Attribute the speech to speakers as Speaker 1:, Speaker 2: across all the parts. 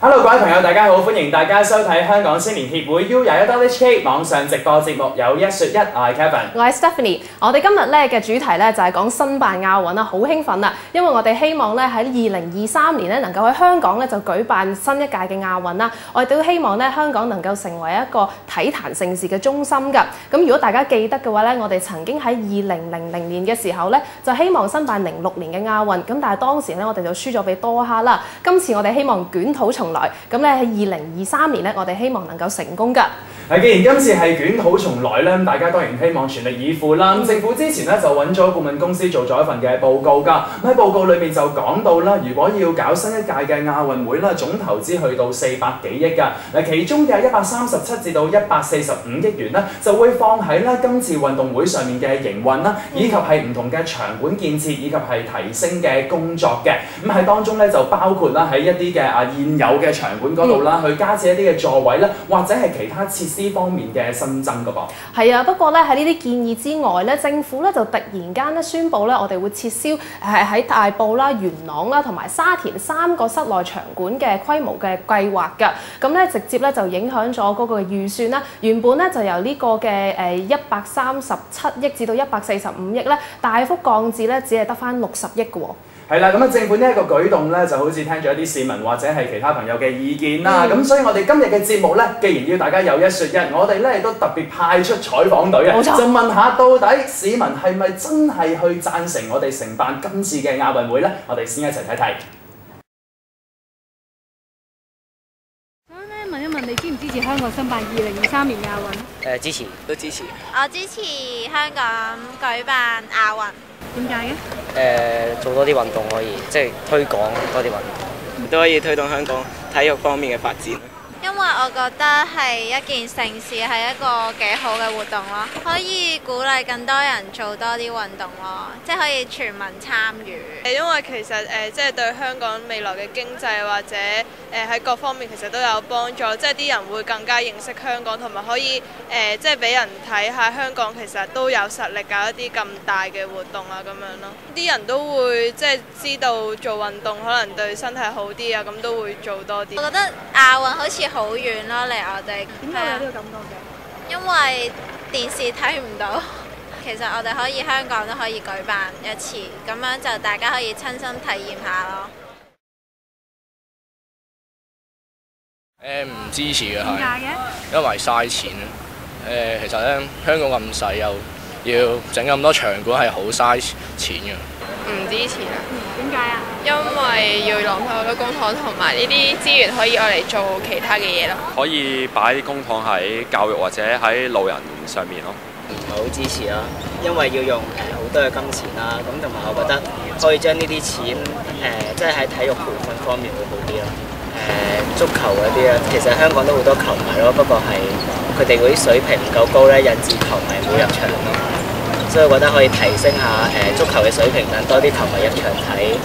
Speaker 1: Hello， 各位朋友，大家好，歡迎大家收睇香港青年協會 U21HK 網上直播節目有一說一，我係 Kevin，
Speaker 2: 我係 Stephanie。我哋今日咧嘅主題咧就係講申辦亞運啦，好興奮啊！因為我哋希望咧喺2023年咧能夠喺香港咧就舉辦新一屆嘅亞運啦。我哋都希望咧香港能夠成為一個體壇盛事嘅中心㗎。咁如果大家記得嘅話咧，我哋曾經喺2000年嘅時候咧就希望申辦06年嘅亞運，咁但係當時咧我哋就輸咗俾多哈啦。今次我哋希望捲土重來，咁咧喺2023年咧我哋希望能夠成功㗎。
Speaker 1: 既然今次係捲土重來咧，大家當然希望全力以赴啦。政府之前咧就揾咗顧問公司做咗一份嘅報告㗎。咁喺報告裏面就講到啦，如果要搞新一屆嘅亞運會啦，總投資去到400幾億㗎。其中嘅137至到145億元咧，就會放喺咧今次運動會上面嘅營運啦，以及係唔同嘅場館建設以及係提升嘅工作嘅。咁喺當中咧就包括啦喺一啲嘅現有嘅場館嗰度啦，去加設一啲嘅座位啦，或者係其他設施方面嘅新增㗎噃。
Speaker 2: 係啊，不過咧喺呢啲建議之外咧，政府咧就突然間咧宣布咧，我哋會撤銷喺大埔啦、元朗啦同埋沙田3個室內場館嘅規模嘅計劃㗎。咁咧直接咧就影響咗嗰個預算啦。原本咧就由呢個嘅137億至到145億咧，大幅降至咧只係得返60億嘅喎。
Speaker 1: 係啦，咁政府呢一個舉動咧，就好似聽咗一啲市民或者係其他朋友嘅意見啦。咁所以我哋今日嘅節目咧，既然要大家有一說一，我哋咧亦都特別派出採訪隊啊，就問下到底市民係咪真係去贊成我哋承辦今次嘅亞運會咧？我哋先一齊睇睇。
Speaker 3: 想咧問一問你支唔支持香港申辦2023年亞運？
Speaker 4: 支持，都支持。
Speaker 5: 我支持香港舉辦亞運。
Speaker 3: 點解嘅？
Speaker 4: 做多啲運動可以，即係推廣多啲運動，都可以推動香港體育方面嘅發展。
Speaker 5: 因為我覺得係一件盛事，係一個幾好嘅活動咯，可以鼓勵更多人做多啲運動咯，即係可以全民參與。
Speaker 6: 因為其實即係對香港未來嘅經濟或者喺各方面其實都有幫助，即係啲人會更加認識香港，同埋可以即係俾人睇下香港其實都有實力搞一啲咁大嘅活動啊咁樣咯。啲人都會即係知道做運動可能對身體好啲啊，咁都會做多啲。
Speaker 5: 我覺得亞運好似好遠咯，離我哋。
Speaker 3: 點解有呢個感覺嘅？
Speaker 5: 因為電視睇唔到，其實我哋可以香港都可以舉辦一次，咁樣就大家可以親身體驗下咯。
Speaker 4: 唔支持嘅係。
Speaker 3: 點解嘅？
Speaker 4: 因為嘥錢其實咧香港咁細又要整咁多場館係好嘥錢嘅。
Speaker 6: 唔支持啊！
Speaker 3: 點解啊？
Speaker 6: 因為要浪費好多公帑，同埋呢啲資源可以愛嚟做其他嘅嘢咯。
Speaker 7: 可以擺啲公帑喺教育或者喺老人上面咯。
Speaker 4: 唔係好支持啦，因為要用好多嘅金錢啦，咁同埋我覺得可以將呢啲錢即係喺體育培訓方面會好啲咯。足球嗰啲啊，其實香港都好多球迷咯，不過係佢哋嗰啲水平唔夠高咧，引致球迷冇入場咯。所以我覺得可以提升下足球嘅水平，等多啲球迷入場睇，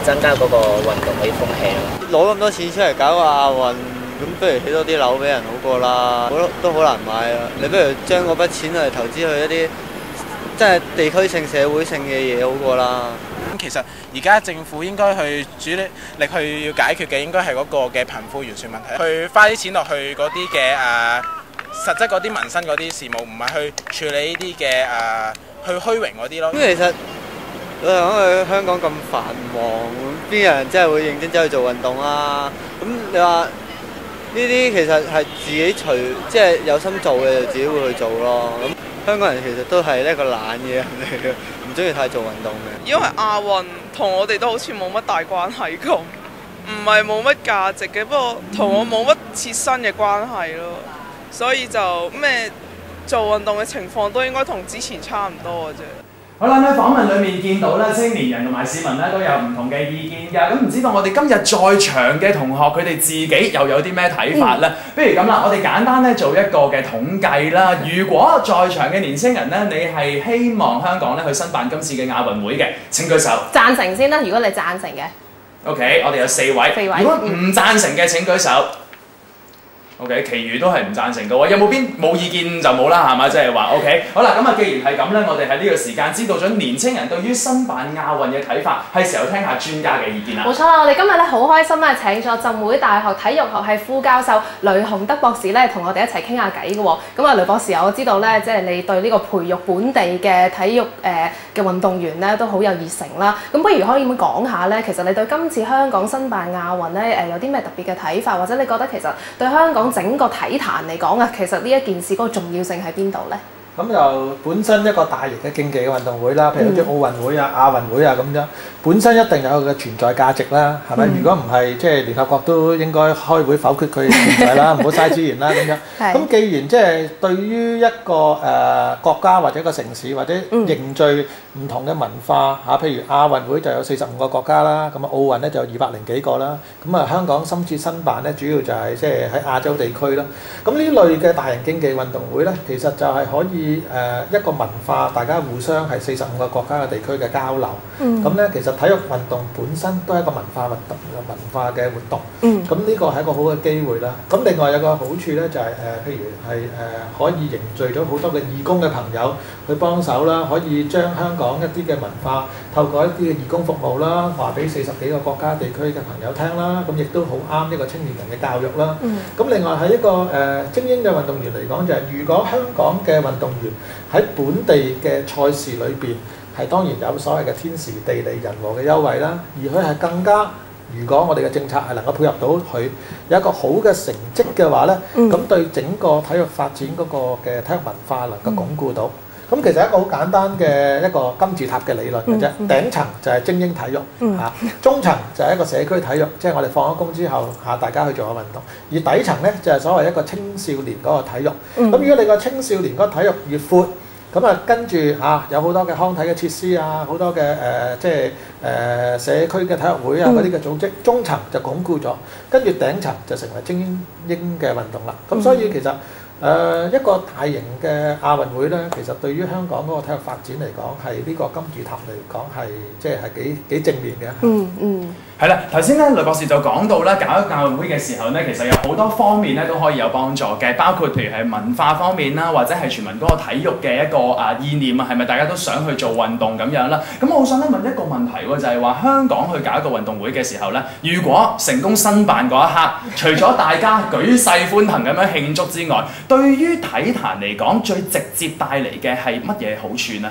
Speaker 4: 增加嗰個運動嗰啲風氣咯。
Speaker 8: 攞咁多錢出嚟搞個亞運，咁不如起多啲樓俾人好過啦，都好難買啊！你不如將嗰筆錢嚟投資去一啲即係地區性、社會性嘅嘢好過啦。
Speaker 9: 咁其實而家政府應該去主力去要解決嘅應該係嗰個嘅貧富懸殊問題，去花啲錢落去嗰啲嘅實質嗰啲民生嗰啲事務，唔係去處理呢啲嘅去虛榮嗰啲咯。咁
Speaker 8: 其實老實講，香港咁繁忙，邊有人真係會認真走去做運動啊？咁你話呢啲其實係自己即係有心做嘅就自己會去做咯。咁香港人其實都係一個懶嘅人嚟嘅，唔中意太做運動嘅。
Speaker 6: 因為亞運同我哋都好似冇乜大關係咁，唔係冇乜價值嘅，不過同我冇乜切身嘅關係咯。所以就做運動嘅情況都應該同之前差唔多嘅啫。
Speaker 1: 好啦，喺訪問裏面見到咧，青年人同埋市民咧都有唔同嘅意見㗎。咁唔知道我哋今日在場嘅同學佢哋自己又有啲咩睇法咧？不如咁啦，我哋簡單咧做一個嘅統計啦。如果在場嘅年青人咧，你係希望香港咧去申辦今次嘅亞運會嘅，請舉手。
Speaker 2: 贊成先啦，如果你贊成嘅。
Speaker 1: OK， 我哋有4位。
Speaker 2: 4位。
Speaker 1: 如果唔贊成嘅請舉手。OK， 其餘都係唔贊成嘅喎，有冇冇意見就冇啦，係嘛？即係話 OK， 好啦，咁啊，既然係咁咧，我哋喺呢個時間知道咗年青人對於申辦亞運嘅睇法，係時候聽下專家嘅意見啦。
Speaker 2: 冇錯啦，我哋今日咧好開心咧請咗浸會大學體育學系副教授雷雄德博士咧同我哋一齊傾下偈嘅喎。咁啊，雷博士，我知道咧，即係你對呢個培育本地嘅體育嘅運動員咧都好有熱誠啦。咁不如可以唔講下咧，其實你對今次香港申辦亞運咧有啲咩特別嘅睇法，或者你覺得其實對香港整個體壇嚟講啊，其實呢一件事嗰個重要性喺邊度呢？
Speaker 10: 咁就本身一個大型嘅競技嘅運動會啦，譬如好似奧運會啊、亞運會啊咁樣，本身一定有佢嘅存在價值啦，係咪？如果唔係，即係聯合國都應該開會否決佢存在啦，唔好嘥資源啦咁樣。咁既然即係對於一個國家或者一個城市或者凝聚唔同嘅文化嚇，譬如亞運會就有45個國家啦，咁啊奧運咧就有200零幾個啦，咁啊香港今次申辦咧主要就係即係喺亞洲地區啦。咁呢類嘅大型競技運動會咧，其實就係可以一個文化，大家互相係45個國家嘅地區嘅交流。咁咧其實體育運動本身都係一個文化嘅活動。咁呢個係一個好嘅機會啦。咁另外有個好處咧就係譬如係可以凝聚咗好多嘅義工嘅朋友去幫手啦，可以將香港一啲嘅文化透過一啲嘅義工服務啦，話俾40幾個國家地區嘅朋友聽啦。咁亦都好啱呢個青年人嘅教育啦。咁另外喺一個精英嘅運動員嚟講，就係如果香港嘅運動員喺本地嘅賽事裏邊係當然有所謂嘅天時地利人和嘅優惠啦，而佢係更加，如果我哋嘅政策係能夠配合到佢有一個好嘅成績嘅話咧，咁對整個體育發展嗰個嘅體育文化能夠鞏固到。咁其實一個好簡單嘅一個金字塔嘅理論嘅啫，頂層就係精英體育嚇，中層就係一個社區體育，即係我哋放咗工之後嚇大家去做下運動，而底層咧就係所謂一個青少年嗰個體育。咁如果你個青少年嗰個體育越闊，咁啊跟住嚇有好多嘅康體嘅設施啊，好多嘅即係社區嘅體育會啊嗰啲嘅組織，中層就鞏固咗，跟住頂層就成為精英嘅運動啦。咁所以其實一個大型嘅亞運會咧，其實對於香港嗰個體育發展嚟講，係呢個金字塔嚟講係即係幾正面嘅。
Speaker 1: 係啦，頭先咧雷博士就講到咧，搞一個亞運會嘅時候咧，其實有好多方面咧都可以有幫助嘅，包括譬如係文化方面啦，或者係全民嗰個體育嘅一個意念啊，係咪大家都想去做運動咁樣啦？咁我想咧問一個問題喎，就係話香港去搞一個運動會嘅時候咧，如果成功申辦嗰一刻，除咗大家舉世歡騰咁樣慶祝之外，對於體壇嚟講，最直接帶嚟嘅係乜嘢好處呢？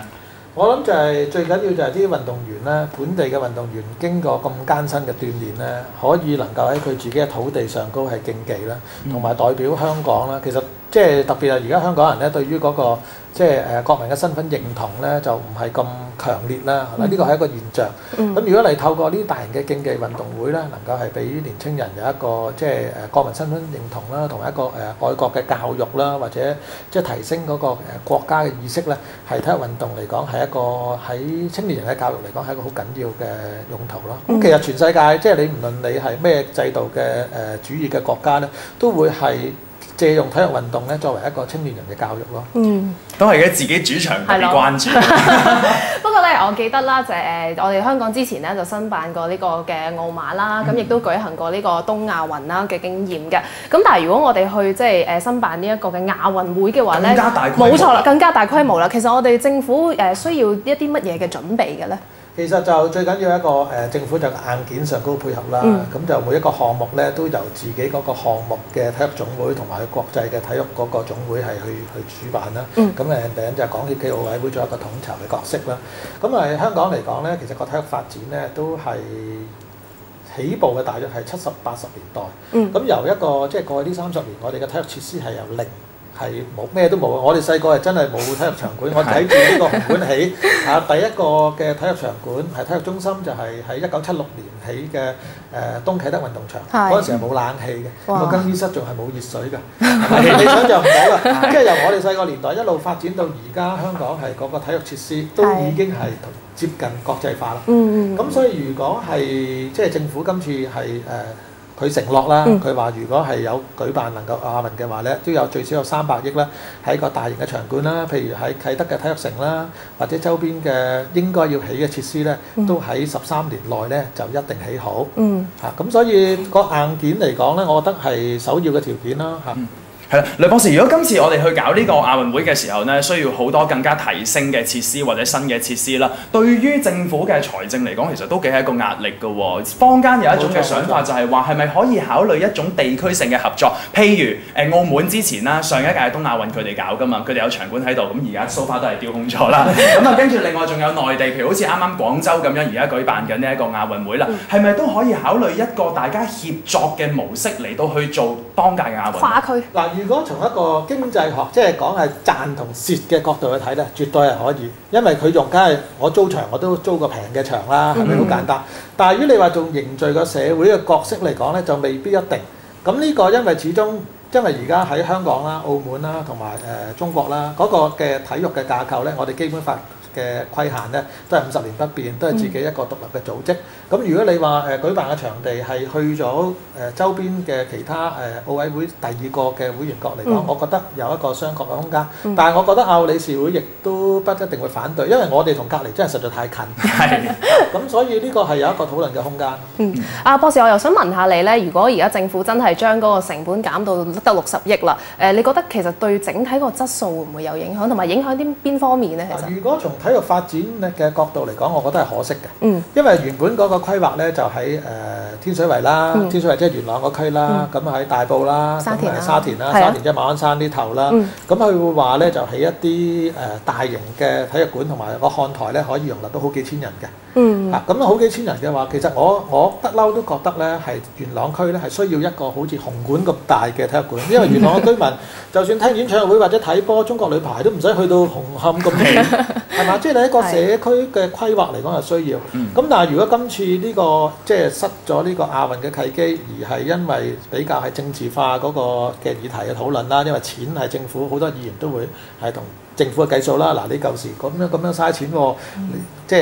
Speaker 10: 我諗就係最緊要就係啲運動員咧，本地嘅運動員經過咁艱辛嘅鍛鍊咧，可以能夠喺佢自己嘅土地上高係競技啦，同埋代表香港啦。其實即係特別係而家香港人咧，對於嗰個即係國民嘅身份認同咧，就唔係咁強烈啦。呢個係一個現象。咁如果你透過呢啲大型嘅競技運動會咧，能夠係俾年青人有一個即係國民身份認同啦，同埋一個愛國嘅教育啦，或者即係提升嗰個國家嘅意識咧，係體育運動嚟講係一個喺青年人嘅教育嚟講係一個好緊要嘅用途咯。咁其實全世界即係你唔論你係咩制度嘅主義嘅國家咧，都會係借用體育運動咧作為一個青年人嘅教育咯。
Speaker 1: 都係嘅，自己主場特別關注。
Speaker 2: 不過咧，我記得啦，就我哋香港之前咧就申辦過呢個嘅澳馬啦，咁亦都舉行過呢個東亞運啦嘅經驗嘅。咁但係如果我哋去即係申辦呢一個嘅亞運會嘅話咧，
Speaker 1: 更加大規模，
Speaker 2: 冇錯啦，更加大規模啦。其實我哋政府需要一啲乜嘢嘅準備嘅咧？
Speaker 10: 其實就最緊要一個政府就硬件上高配合啦，咁就每一個項目咧都由自己嗰個項目嘅體育總會同埋國際嘅體育嗰個總會係去主辦啦。咁第一就係港協暨奧委會做一個統籌嘅角色啦。咁香港嚟講咧，其實個體育發展咧都係起步嘅大約係70、80年代。咁由一個即係過去呢30年，我哋嘅體育設施係由零。係冇咩都冇，我哋細個係真係冇體育場館，我睇住呢個紅館起第一個嘅體育場館係體育中心，就係喺1976年起嘅東啟德運動場。嗰陣時係冇冷氣嘅，個更衣室仲係冇熱水㗎，你想象唔到㗎。即係由我哋細個年代一路發展到而家，香港係嗰個體育設施都已經係接近國際化啦。咁所以如果係即係政府今次係佢承諾啦，佢話如果係有舉辦能夠亞運嘅話咧，都有最少有300億啦，喺個大型嘅場館啦，譬如喺啟德嘅體育城啦，或者周邊嘅應該要起嘅設施咧，都喺13年內咧就一定起好。咁所以個硬件嚟講咧，我覺得係首要嘅條件啦嚇。
Speaker 1: 係啦，雷博士，如果今次我哋去搞呢個亞運會嘅時候呢，需要好多更加提升嘅設施或者新嘅設施啦。對於政府嘅財政嚟講，其實都幾係一個壓力嘅喎。坊間有一種嘅想法就係話，係咪可以考慮一種地區性嘅合作？譬如澳門之前啦，上一屆東亞運佢哋搞噶嘛，佢哋有場館喺度，咁而家 so far 都係丟空咗啦。咁啊，跟住另外仲有內地，譬如好似啱啱廣州咁樣，而家舉辦緊呢一個亞運會啦，係咪都可以考慮一個大家協作嘅模式嚟到去做當屆嘅亞運？
Speaker 2: 跨區
Speaker 10: 嗱，如果從一個經濟學，即係講係賺同蝕嘅角度去睇咧，絕對係可以，因為佢用梗係我租場我都租個平嘅場啦，係咪好簡單？但係如果你話仲凝聚個社會嘅角色嚟講咧，就未必一定。咁呢個因為始終因為而家喺香港啦、澳門啦同埋中國啦嗰個嘅體育嘅架構咧，我哋基本法嘅規限咧都係50年不變，都係自己一個獨立嘅組織。咁如果你話舉辦嘅場地係去咗周邊嘅其他奧委會第二個嘅會員國嚟講，我覺得有一個商榷嘅空間。但係我覺得亞奧理事會亦都不一定會反對，因為我哋同隔離真係實在太近。咁所以呢個係有一個討論嘅空間。
Speaker 2: 博士，我又想問下你咧，如果而家政府真係將嗰個成本減到得60億啦，你覺得其實對整體個質素會唔會有影響，同埋影響啲邊方面咧？其實如
Speaker 10: 果從體育發展嘅角度嚟講，我覺得係可惜嘅。因為原本嗰個規劃咧就喺天水圍啦，天水圍即係元朗嗰區啦，咁喺大埔啦，沙田啦，沙田即係馬鞍山呢頭啦。咁佢會話咧就起一啲大型嘅體育館同埋個看台咧，可以容納到好幾千人嘅。咁好幾千人嘅話，其實我不嬲都覺得咧係元朗區咧係需要一個好似紅館咁大嘅體育館，因為元朗嘅居民就算聽演唱會或者睇波中國女排都唔使去到紅磡咁遠，係嘛？即係你一個社區嘅規劃嚟講係需要。咁但係如果今次呢個即係失咗呢個亞運嘅契機，而係因為比較係政治化嗰個嘅議題嘅討論啦，因為錢係政府好多議員都會係同政府嘅計數啦。嗱，你舊時咁樣嘥錢喎，即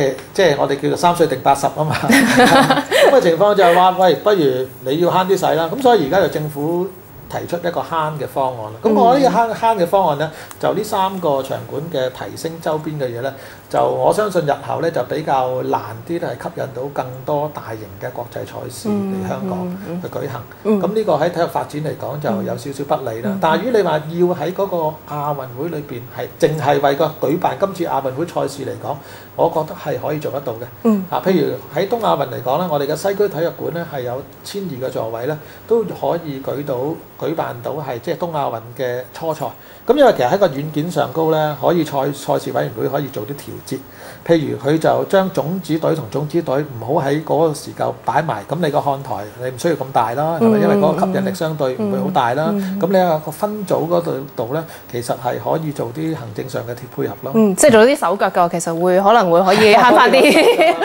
Speaker 10: 係我哋叫做3歲定80啊嘛。咁嘅情況就係話，喂，不如你要慳啲使啦。咁所以而家就政府提出一個慳嘅方案啦。咁我呢個慳嘅方案咧，就呢3個場館嘅提升周邊嘅嘢咧，就我相信日後咧就比較難啲，都係吸引到更多大型嘅國際賽事嚟香港去舉行。咁呢個喺體育發展嚟講就有少少不利啦。但係如果你話要喺嗰個亞運會裏邊係淨係為個舉辦今次亞運會賽事嚟講，我覺得係可以做得到嘅。譬如喺東亞運嚟講咧，我哋嘅西區體育館咧係有12個座位咧，都可以舉辦到係即係東亞運嘅初賽。咁因為其實喺個軟件上高咧，可以賽事委員會可以做啲調節。譬如佢就將種子隊同種子隊唔好喺嗰個時間擺埋，咁你個看台你唔需要咁大啦，係咪？因為嗰個吸引力相對唔會好大啦。咁你喺個分組嗰度咧，其實係可以做啲行政上嘅配合咯。
Speaker 2: 即係做啲手腳嘅，其實可能會可以慳翻啲。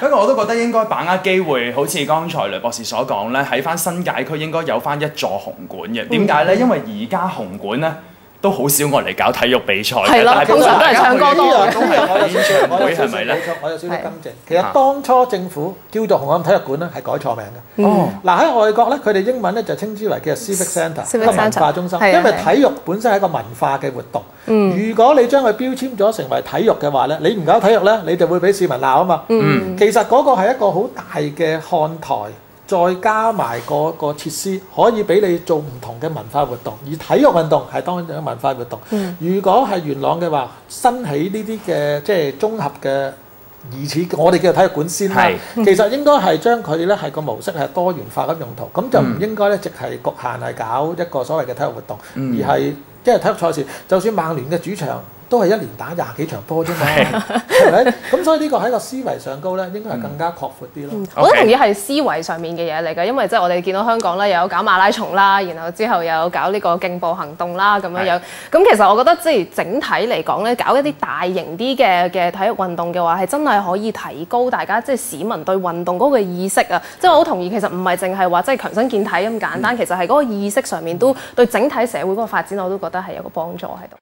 Speaker 1: 不過我都覺得應該把握機會，好似剛才雷博士所講咧，喺翻新界區應該有翻一座紅館嘅。點解咧？因為而家紅館咧都好少我嚟搞體育比賽嘅，但係通常都係唱歌多嘅，都係演唱會，係咪咧？冇錯，我有少少更正。其實當初政府叫做紅磡體育館咧，係改錯名嘅。嗱，喺外國咧，佢哋英文咧就稱之為叫 Civic Centre， 一個文化中心。因為體育本身係一個文化嘅活動。如果你將佢標籤咗成為體育嘅話咧，你唔搞體育咧，你就會俾市民鬧啊嘛。其實嗰個係一個好大嘅看台。再加埋個設施，可以俾你做唔同嘅文化活動，而體育運動係當然係文化活動。如果係元朗嘅話，新起呢啲嘅即係綜合嘅疑似，我哋叫體育館先啦。其實應該係將佢咧係個模式係多元化嘅用途，咁就唔應該咧淨係局限係搞一個所謂嘅體育活動，而係即係體育賽事，就算曼聯嘅主場都係一年打20幾場波啫嘛，係咪？咁所以呢個喺個思維上高咧，應該係更加擴闊啲咯。
Speaker 2: 我都同意係思維上面嘅嘢嚟㗎，因為即係我哋見到香港咧，又有搞馬拉松啦，然後之後又有搞呢個競步行動啦，咁樣樣。咁其實我覺得即係整體嚟講咧，搞一啲大型啲嘅體育運動嘅話，係真係可以提高大家即係市民對運動嗰個意識啊！即係我好同意，其實唔係淨係話即係強身健體咁簡單，其實係嗰個意識上面都對整體社會嗰個發展，我都覺得係有個幫助喺度。